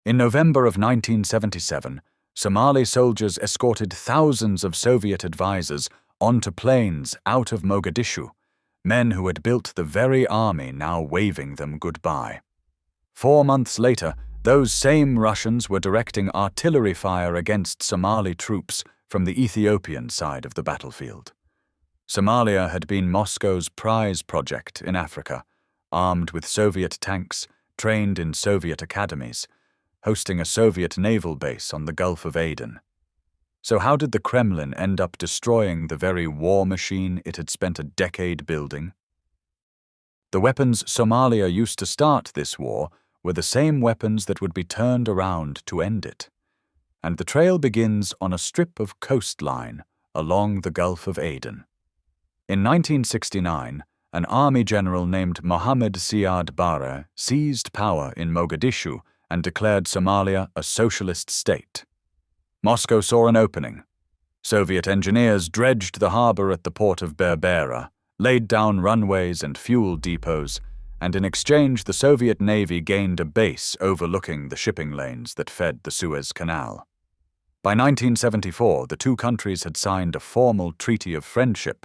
In November of 1977, Somali soldiers escorted thousands of Soviet advisors onto planes out of Mogadishu, men who had built the very army now waving them goodbye. 4 months later, those same Russians were directing artillery fire against Somali troops from the Ethiopian side of the battlefield. Somalia had been Moscow's prize project in Africa, armed with Soviet tanks, trained in Soviet academies, hosting a Soviet naval base on the Gulf of Aden. So how did the Kremlin end up destroying the very war machine it had spent a decade building? The weapons Somalia used to start this war were the same weapons that would be turned around to end it. And the trail begins on a strip of coastline along the Gulf of Aden. In 1969, an army general named Mohammed Siad Barre seized power in Mogadishu and declared Somalia a socialist state. Moscow saw an opening. Soviet engineers dredged the harbor at the port of Berbera, laid down runways and fuel depots, and in exchange the Soviet Navy gained a base overlooking the shipping lanes that fed the Suez Canal. By 1974, the two countries had signed a formal treaty of friendship.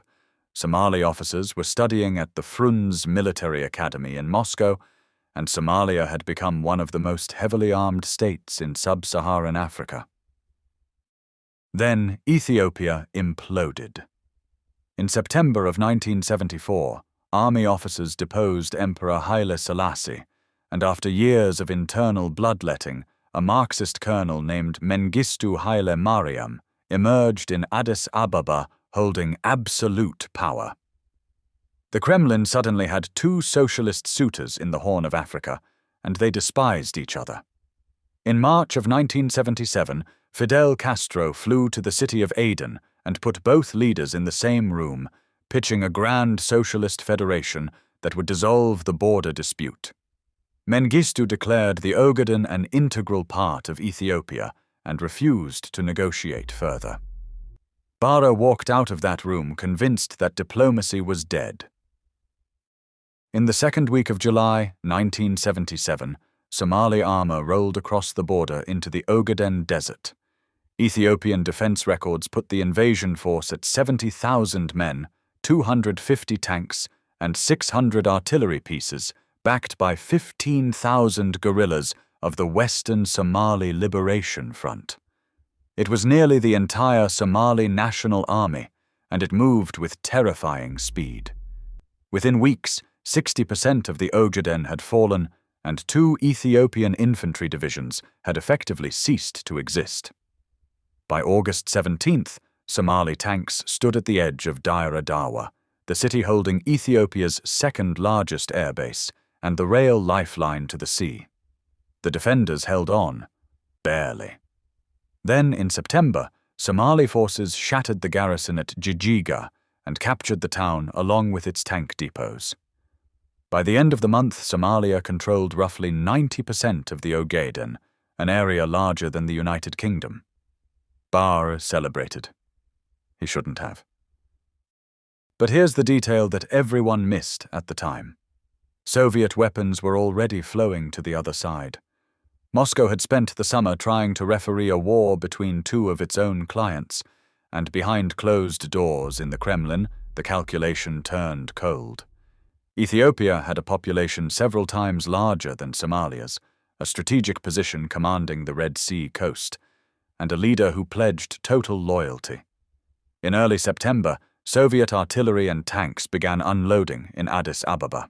Somali officers were studying at the Frunze Military Academy in Moscow, and Somalia had become one of the most heavily armed states in sub-Saharan Africa. Then Ethiopia imploded. In September of 1974, army officers deposed Emperor Haile Selassie, and after years of internal bloodletting, a Marxist colonel named Mengistu Haile Mariam emerged in Addis Ababa holding absolute power. The Kremlin suddenly had two socialist suitors in the Horn of Africa, and they despised each other. In March of 1977, Fidel Castro flew to the city of Aden and put both leaders in the same room, pitching a grand socialist federation that would dissolve the border dispute. Mengistu declared the Ogaden an integral part of Ethiopia and refused to negotiate further. Barre walked out of that room convinced that diplomacy was dead. In the second week of July 1977, Somali armor rolled across the border into the Ogaden Desert. Ethiopian defense records put the invasion force at 70,000 men, 250 tanks, and 600 artillery pieces, backed by 15,000 guerrillas of the Western Somali Liberation Front. It was nearly the entire Somali National Army, and it moved with terrifying speed. Within weeks, 60% of the Ogaden had fallen, and 2 Ethiopian infantry divisions had effectively ceased to exist. By August 17th, Somali tanks stood at the edge of Dire Dawa, the city holding Ethiopia's second-largest airbase and the rail lifeline to the sea. The defenders held on, barely. Then, in September, Somali forces shattered the garrison at Jijiga and captured the town along with its tank depots. By the end of the month, Somalia controlled roughly 90% of the Ogaden, an area larger than the United Kingdom. Barre celebrated. He shouldn't have. But here's the detail that everyone missed at the time. Soviet weapons were already flowing to the other side. Moscow had spent the summer trying to referee a war between two of its own clients, and behind closed doors in the Kremlin, the calculation turned cold. Ethiopia had a population several times larger than Somalia's, a strategic position commanding the Red Sea coast, and a leader who pledged total loyalty. In early September, Soviet artillery and tanks began unloading in Addis Ababa.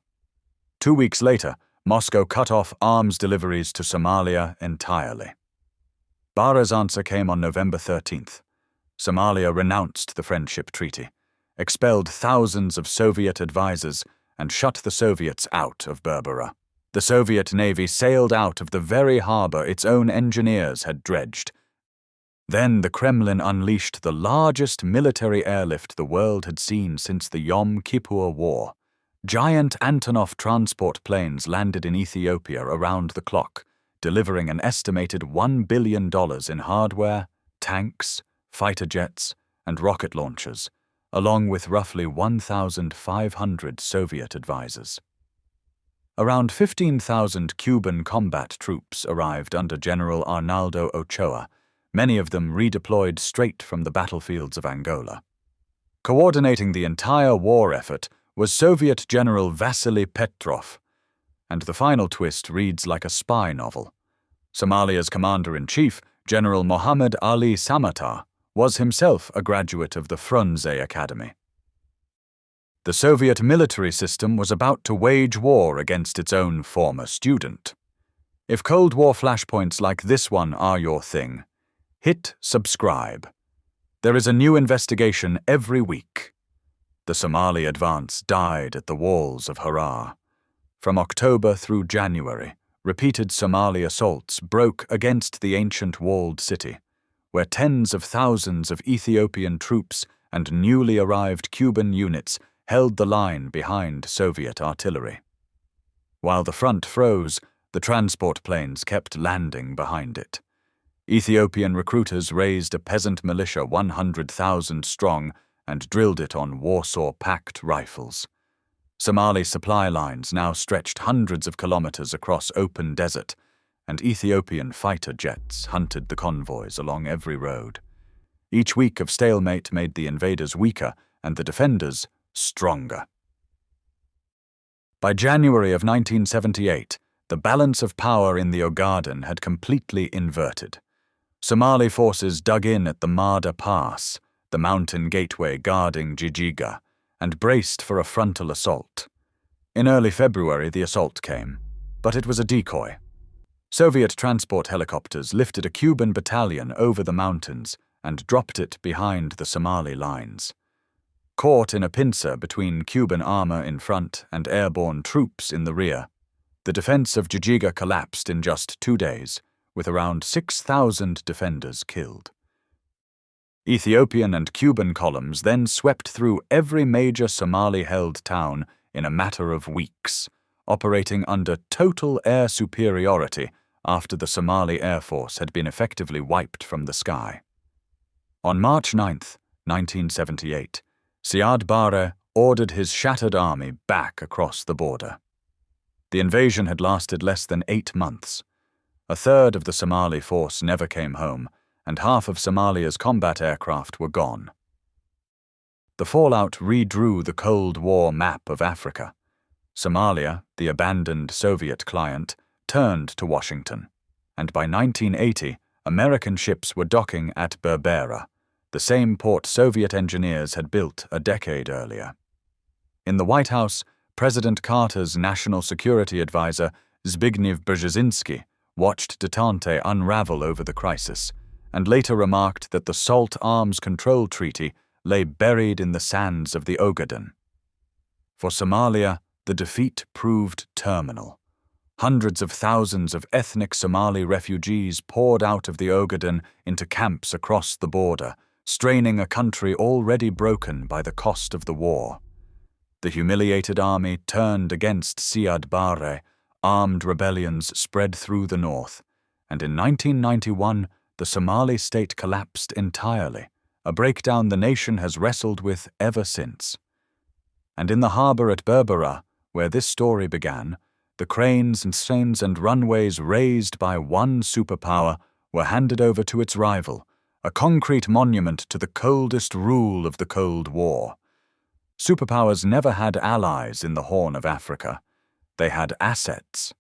2 weeks later, Moscow cut off arms deliveries to Somalia entirely. Barre's answer came on November 13th. Somalia renounced the friendship treaty, expelled thousands of Soviet advisors, and shut the Soviets out of Berbera. The Soviet Navy sailed out of the very harbor its own engineers had dredged. Then the Kremlin unleashed the largest military airlift the world had seen since the Yom Kippur War. Giant Antonov transport planes landed in Ethiopia around the clock, delivering an estimated $1 billion in hardware, tanks, fighter jets, and rocket launchers, along with roughly 1,500 Soviet advisors. Around 15,000 Cuban combat troops arrived under General Arnaldo Ochoa, many of them redeployed straight from the battlefields of Angola. Coordinating the entire war effort was Soviet General Vasily Petrov, and the final twist reads like a spy novel. Somalia's commander-in-chief, General Mohammed Ali Samatar, was himself a graduate of the Frunze Academy. The Soviet military system was about to wage war against its own former student. If Cold War flashpoints like this one are your thing, hit subscribe. There is a new investigation every week. The Somali advance died at the walls of Harar. From October through January, repeated Somali assaults broke against the ancient walled city, where tens of thousands of Ethiopian troops and newly arrived Cuban units held the line behind Soviet artillery. While the front froze, the transport planes kept landing behind it. Ethiopian recruiters raised a peasant militia 100,000 strong and drilled it on Warsaw-packed rifles. Somali supply lines now stretched hundreds of kilometers across open desert, and Ethiopian fighter jets hunted the convoys along every road. Each week of stalemate made the invaders weaker and the defenders stronger. By January of 1978, the balance of power in the Ogaden had completely inverted. Somali forces dug in at the Marda Pass, the mountain gateway guarding Jijiga, and braced for a frontal assault. In early February, the assault came, but it was a decoy. Soviet transport helicopters lifted a Cuban battalion over the mountains and dropped it behind the Somali lines. Caught in a pincer between Cuban armor in front and airborne troops in the rear, the defense of Jijiga collapsed in just 2 days, with around 6,000 defenders killed. Ethiopian and Cuban columns then swept through every major Somali-held town in a matter of weeks, operating under total air superiority after the Somali Air Force had been effectively wiped from the sky. On March 9, 1978, Siad Barre ordered his shattered army back across the border. The invasion had lasted less than 8 months. A third of the Somali force never came home, and half of Somalia's combat aircraft were gone. The fallout redrew the Cold War map of Africa. Somalia, the abandoned Soviet client, turned to Washington, and by 1980, American ships were docking at Berbera, the same port Soviet engineers had built a decade earlier. In the White House, President Carter's national security advisor, Zbigniew Brzezinski, watched detente unravel over the crisis, and later remarked that the SALT Arms Control Treaty lay buried in the sands of the Ogaden. For Somalia, the defeat proved terminal. Hundreds of thousands of ethnic Somali refugees poured out of the Ogaden into camps across the border, straining a country already broken by the cost of the war. The humiliated army turned against Siad Barre, armed rebellions spread through the north, and in 1991 the Somali state collapsed entirely, a breakdown the nation has wrestled with ever since. And in the harbor at Berbera, where this story began, the cranes and runways raised by one superpower were handed over to its rival, a concrete monument to the coldest rule of the Cold War. Superpowers never had allies in the Horn of Africa. They had assets.